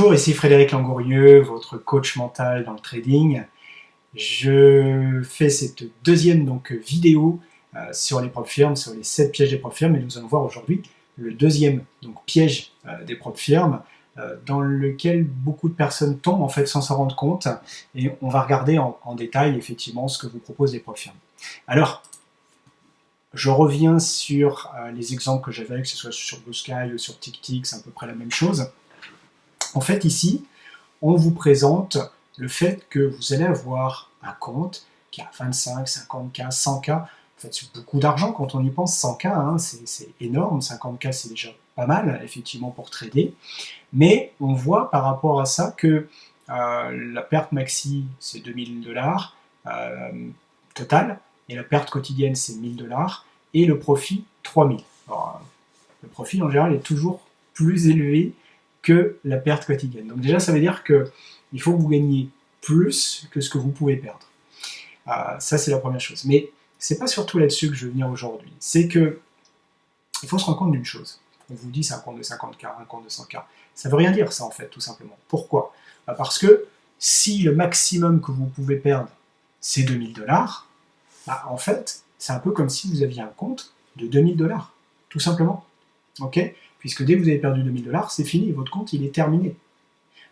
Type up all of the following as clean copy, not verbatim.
Bonjour, ici Frédéric Langourieux, votre coach mental dans le trading. Je fais cette deuxième vidéo sur les prop firmes, sur les 7 pièges des prop firmes, et nous allons voir aujourd'hui le deuxième piège des prop firmes, dans lequel beaucoup de personnes tombent en fait sans s'en rendre compte, et on va regarder en détail effectivement ce que vous proposent les prop firmes. Alors, je reviens sur les exemples que j'avais, que ce soit sur Blue Sky ou sur TickTick, c'est à peu près la même chose. En fait, ici, on vous présente le fait que vous allez avoir un compte qui a 25, 50K, 100K. En fait, c'est beaucoup d'argent quand on y pense. 100K, hein, c'est énorme. 50K, c'est déjà pas mal, effectivement, pour trader. Mais on voit par rapport à ça que la perte maxi, c'est 2000 dollars total, et la perte quotidienne, c'est 1000 dollars, et le profit, 3000. Alors, le profit, en général, est toujours plus élevé que la perte quotidienne. Donc déjà, ça veut dire qu'il faut que vous gagniez plus que ce que vous pouvez perdre. Ça, c'est la première chose. Mais c'est pas surtout là-dessus que je veux venir aujourd'hui. C'est que il faut se rendre compte d'une chose. On vous dit c'est un compte de 50K, un compte de 100K. Ça veut rien dire ça, en fait, tout simplement. Pourquoi ? Parce que si le maximum que vous pouvez perdre, c'est 2000 dollars, en fait, c'est un peu comme si vous aviez un compte de 2000 dollars, tout simplement. Ok ? Puisque dès que vous avez perdu 2000 dollars, c'est fini, votre compte, il est terminé.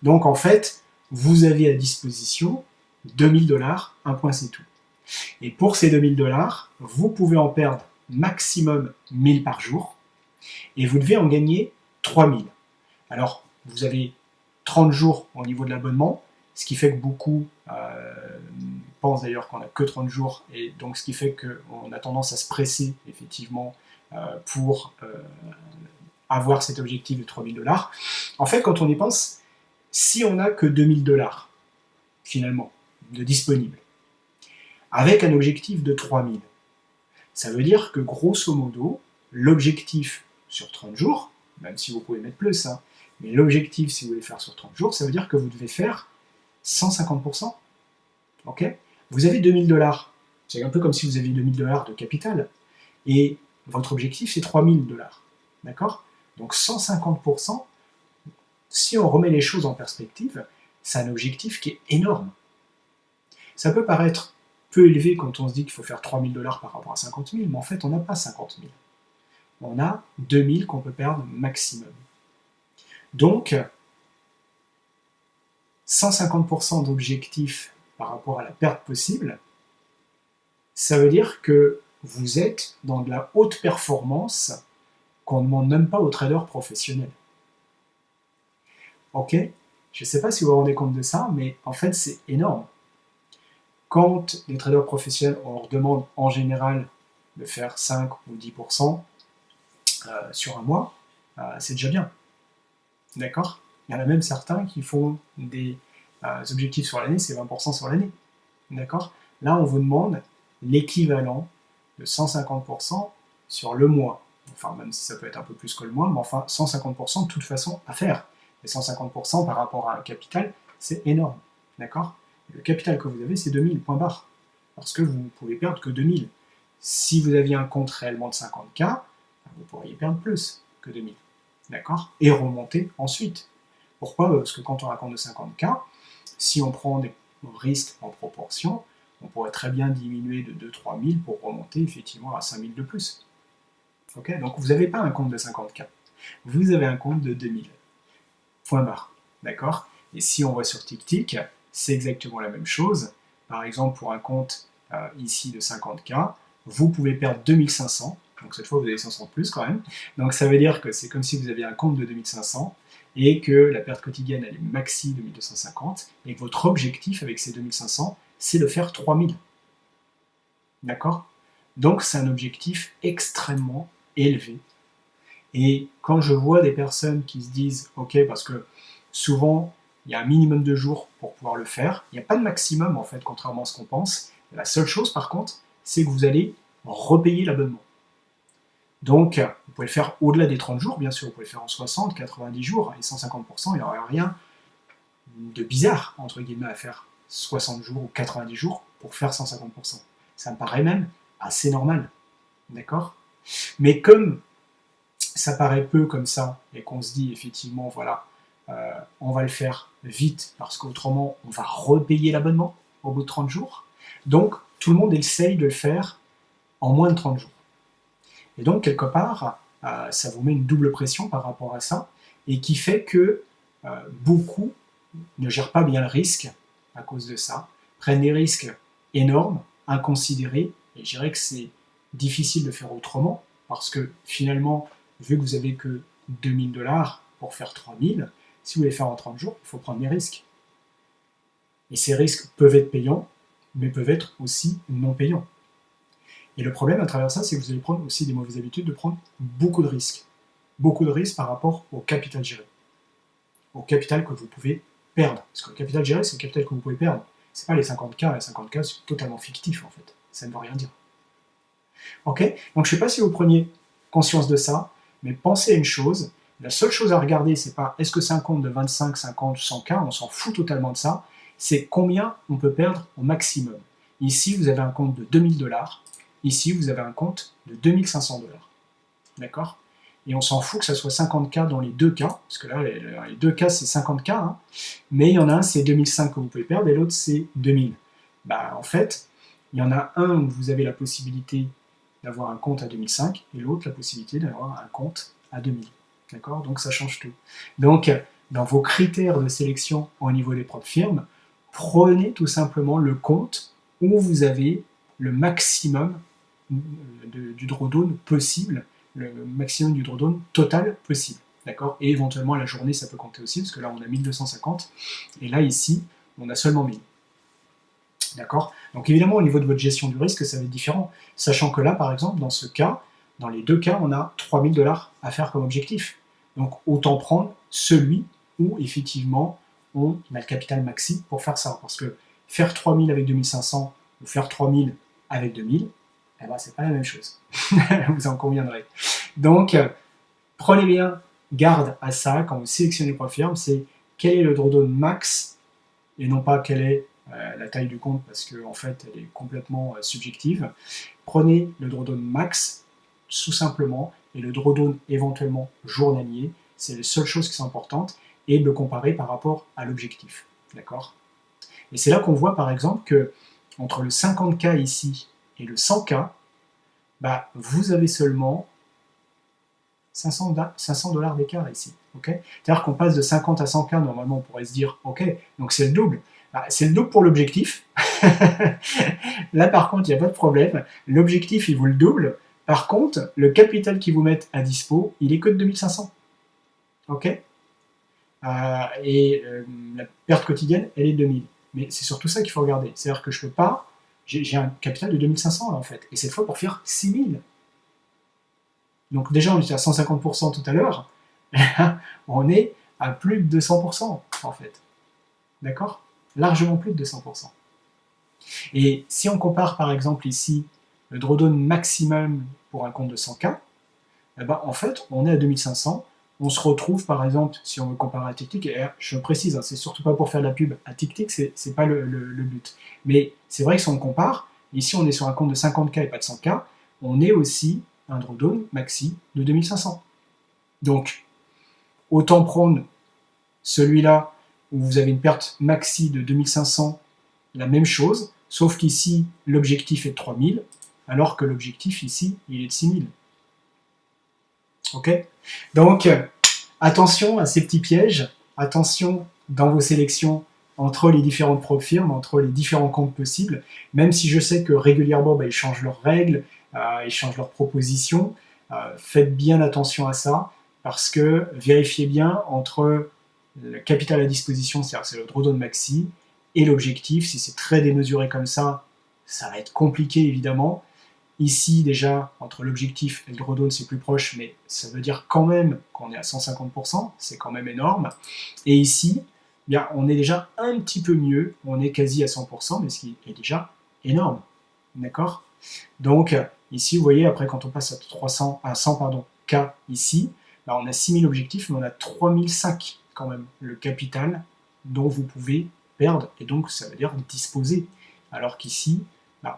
Donc, en fait, vous avez à disposition 2000 dollars, un point c'est tout. Et pour ces 2000 dollars, vous pouvez en perdre maximum 1000 par jour, et vous devez en gagner 3000. Alors, vous avez 30 jours au niveau de l'abonnement, ce qui fait que beaucoup pensent d'ailleurs qu'on n'a que 30 jours, et donc ce qui fait qu'on a tendance à se presser, effectivement, pour avoir cet objectif de 3000 dollars. En fait, quand on y pense, si on n'a que 2000 dollars, finalement, de disponibles, avec un objectif de 3000, ça veut dire que, grosso modo, l'objectif sur 30 jours, même si vous pouvez mettre plus, hein, mais l'objectif, si vous voulez le faire sur 30 jours, ça veut dire que vous devez faire 150%. Ok ? Vous avez 2000 dollars. C'est un peu comme si vous aviez 2000 dollars de capital. Et votre objectif, c'est 3000 dollars. D'accord ? Donc 150%, si on remet les choses en perspective, c'est un objectif qui est énorme. Ça peut paraître peu élevé quand on se dit qu'il faut faire 3000 dollars par rapport à 50 000, mais en fait, on n'a pas 50 000. On a 2000 qu'on peut perdre maximum. Donc, 150% d'objectif par rapport à la perte possible, ça veut dire que vous êtes dans de la haute performance qu'on ne demande même pas aux traders professionnels. Ok ? Je ne sais pas si vous vous rendez compte de ça, mais en fait, c'est énorme. Quand les traders professionnels, on leur demande en général de faire 5 ou 10% sur un mois, c'est déjà bien. D'accord ? Il y en a même certains qui font des objectifs sur l'année, c'est 20% sur l'année. D'accord ? Là, on vous demande l'équivalent de 150% sur le mois. Enfin, même si ça peut être un peu plus que le mois, mais enfin, 150% de toute façon à faire. Et 150% par rapport à un capital, c'est énorme. D'accord ? Le capital que vous avez, c'est 2000, point barre. Parce que vous ne pouvez perdre que 2000. Si vous aviez un compte réellement de 50K, vous pourriez perdre plus que 2000. D'accord ? Et remonter ensuite. Pourquoi ? Parce que quand on a un compte de 50K, si on prend des risques en proportion, on pourrait très bien diminuer de 2-3 000 pour remonter effectivement à 5 000 de plus. Okay ? Donc vous n'avez pas un compte de 50K. Vous avez un compte de 2000. Point barre. D'accord ? Et si on voit sur TickTick, c'est exactement la même chose. Par exemple, pour un compte ici de 50K, vous pouvez perdre 2500. Donc cette fois, vous avez 500 de plus quand même. Donc ça veut dire que c'est comme si vous aviez un compte de 2500 et que la perte quotidienne, elle est maxi de 1250 et que votre objectif avec ces 2500, c'est de faire 3000. D'accord ? Donc c'est un objectif extrêmement élevé. Et quand je vois des personnes qui se disent « Ok, parce que souvent, il y a un minimum de jours pour pouvoir le faire. Il n'y a pas de maximum, en fait, contrairement à ce qu'on pense. La seule chose, par contre, c'est que vous allez repayer l'abonnement. Donc, vous pouvez le faire au-delà des 30 jours, bien sûr. Vous pouvez le faire en 60, 90 jours. Et 150%, il n'y aura rien de bizarre, entre guillemets, à faire 60 jours ou 90 jours pour faire 150%. Ça me paraît même assez normal. D'accord ? Mais comme ça paraît peu comme ça, et qu'on se dit effectivement, voilà, on va le faire vite, parce qu'autrement, on va repayer l'abonnement au bout de 30 jours. Donc, tout le monde essaye de le faire en moins de 30 jours. Et donc, quelque part, ça vous met une double pression par rapport à ça, et qui fait que beaucoup ne gèrent pas bien le risque à cause de ça, prennent des risques énormes, inconsidérés, et je dirais que c'est difficile de faire autrement, parce que finalement, vu que vous avez que 2000 $ pour faire 3000, si vous voulez faire en 30 jours, il faut prendre des risques. Et ces risques peuvent être payants, mais peuvent être aussi non payants. Et le problème à travers ça, c'est que vous allez prendre aussi des mauvaises habitudes de prendre beaucoup de risques. Beaucoup de risques par rapport au capital géré. Au capital que vous pouvez perdre. Parce que le capital géré, c'est le capital que vous pouvez perdre. C'est pas les 50K. Les 50K, c'est totalement fictif, en fait. Ça ne veut rien dire. Ok? Donc, je ne sais pas si vous preniez conscience de ça, mais pensez à une chose. La seule chose à regarder, c'est pas est-ce que c'est un compte de 25, 50, 100K, on s'en fout totalement de ça. C'est combien on peut perdre au maximum. Ici, vous avez un compte de 2000 $. Ici, vous avez un compte de 2500 $. D'accord? Et on s'en fout que ça soit 50K dans les deux cas, parce que là, les deux cas, c'est 50K, hein, mais il y en a un, c'est 2005 que vous pouvez perdre, et l'autre, c'est 2000. En fait, il y en a un où vous avez la possibilité d'avoir un compte à 2005, et l'autre, la possibilité d'avoir un compte à 2000. D'accord? Donc, ça change tout. Donc, dans vos critères de sélection au niveau des propres firmes, prenez tout simplement le compte où vous avez le maximum du drawdown possible, le maximum du drawdown total possible. D'accord? Et éventuellement, la journée, ça peut compter aussi, parce que là, on a 1250, et là, ici, on a seulement 1000. D'accord? Donc évidemment, au niveau de votre gestion du risque, ça va être différent. Sachant que là, par exemple, dans ce cas, dans les deux cas, on a 3000 $ à faire comme objectif. Donc autant prendre celui où, effectivement, on a le capital maxi pour faire ça. Parce que faire 3000 avec 2500 ou faire 3000 avec 2000, eh ben, c'est pas la même chose. Vous en conviendrez. Donc, prenez bien garde à ça quand vous sélectionnez votre firme, c'est quel est le drawdown max et non pas quelle est la taille du compte, parce qu'en fait, elle est complètement subjective. Prenez le drawdown max, tout simplement, et le drawdown éventuellement journalier, c'est les seules choses qui sont importantes, et le comparer par rapport à l'objectif. D'accord? Et c'est là qu'on voit, par exemple, que entre le 50K ici et le 100K, vous avez seulement 500 $ d'écart ici. Okay? C'est-à-dire qu'on passe de 50 à 100K, normalement on pourrait se dire, ok, donc c'est le double. C'est le double pour l'objectif. Là par contre, il n'y a pas de problème. L'objectif, il vaut le double. Par contre, le capital qu'ils vous mettent à dispo, il est que de 2500. Ok? La perte quotidienne, elle est de 2000. Mais c'est surtout ça qu'il faut regarder. C'est-à-dire que je peux pas, j'ai un capital de 2500 là en fait. Et cette fois pour faire 6000. Donc déjà, on était à 150% tout à l'heure, on est à plus de 200% en fait. D'accord? Largement plus de 200%. Et si on compare par exemple ici le drawdown maximum pour un compte de 100K, en fait, on est à 2500. On se retrouve par exemple, si on veut comparer à TickTick, et je précise, c'est surtout pas pour faire de la pub à TickTick, c'est pas le but. Mais c'est vrai que si on compare, ici on est sur un compte de 50K et pas de 100K, on est aussi un drawdown maxi de 2500. Donc, autant prendre celui-là où vous avez une perte maxi de 2500, la même chose, sauf qu'ici, l'objectif est de 3000, alors que l'objectif ici, il est de 6000. Ok? Donc, attention à ces petits pièges, attention dans vos sélections entre les différentes propres firmes, entre les différents comptes possibles, même si je sais que régulièrement, ils changent leurs règles, ils changent leurs propositions, faites bien attention à ça, parce que vérifiez bien entre le capital à disposition, c'est-à-dire c'est le drawdown maxi, et l'objectif. Si c'est très démesuré comme ça va être compliqué évidemment. Ici, déjà, entre l'objectif et le drawdown, c'est plus proche, mais ça veut dire quand même qu'on est à 150%, c'est quand même énorme. Et ici, on est déjà un petit peu mieux, on est quasi à 100%, mais ce qui est déjà énorme. D'accord? Donc, ici, vous voyez, après, quand on passe à 100 K ici, on a 6000 objectifs, mais on a 3005 quand même, le capital dont vous pouvez perdre, et donc ça veut dire disposer. Alors qu'ici,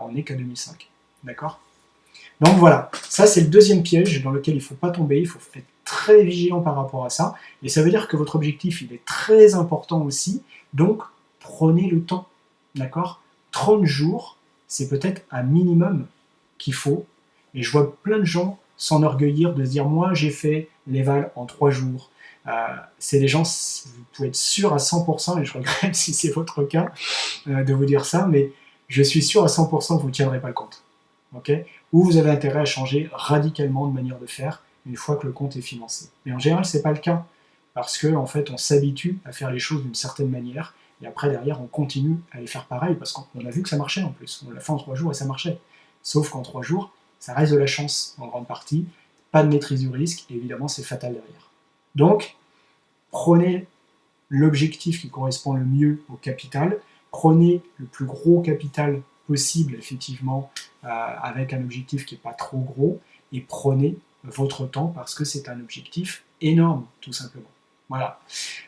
on n'est qu'à 2005. D'accord? Donc voilà, ça c'est le deuxième piège dans lequel il ne faut pas tomber, il faut être très vigilant par rapport à ça, et ça veut dire que votre objectif il est très important aussi, donc prenez le temps, d'accord? 30 jours, c'est peut-être un minimum qu'il faut, et je vois plein de gens s'enorgueillir de se dire moi j'ai fait l'Eval en 3 jours. C'est des gens, vous pouvez être sûr à 100%, et je regrette si c'est votre cas de vous dire ça, mais je suis sûr à 100% que vous ne tiendrez pas le compte. Okay, ou vous avez intérêt à changer radicalement de manière de faire une fois que le compte est financé. Mais en général, ce n'est pas le cas, parce qu'en fait, on s'habitue à faire les choses d'une certaine manière, et après, derrière, on continue à les faire pareil, parce qu'on a vu que ça marchait en plus. On l'a fait en 3 jours et ça marchait. Sauf qu'en 3 jours, ça reste de la chance en grande partie, pas de maîtrise du risque, et évidemment, c'est fatal derrière. Donc, prenez l'objectif qui correspond le mieux au capital, prenez le plus gros capital possible, effectivement, avec un objectif qui n'est pas trop gros, et prenez votre temps parce que c'est un objectif énorme, tout simplement. Voilà.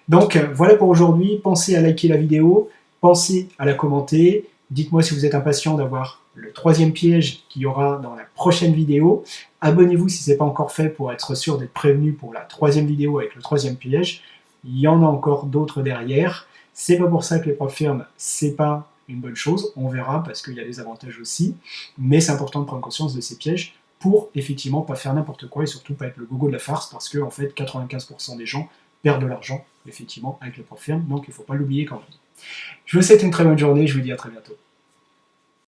Donc, voilà pour aujourd'hui. Pensez à liker la vidéo, pensez à la commenter. Dites-moi si vous êtes impatient d'avoir le 3e piège qu'il y aura dans la prochaine vidéo. Abonnez-vous si ce n'est pas encore fait pour être sûr d'être prévenu pour la 3e vidéo avec le 3e piège. Il y en a encore d'autres derrière. C'est pas pour ça que les prop firmes, c'est pas une bonne chose. On verra parce qu'il y a des avantages aussi. Mais c'est important de prendre conscience de ces pièges pour effectivement pas faire n'importe quoi et surtout pas être le gogo de la farce parce que en fait 95% des gens perdent de l'argent effectivement avec les prop firmes. Donc il ne faut pas l'oublier quand même. Je vous souhaite une très bonne journée. Je vous dis à très bientôt.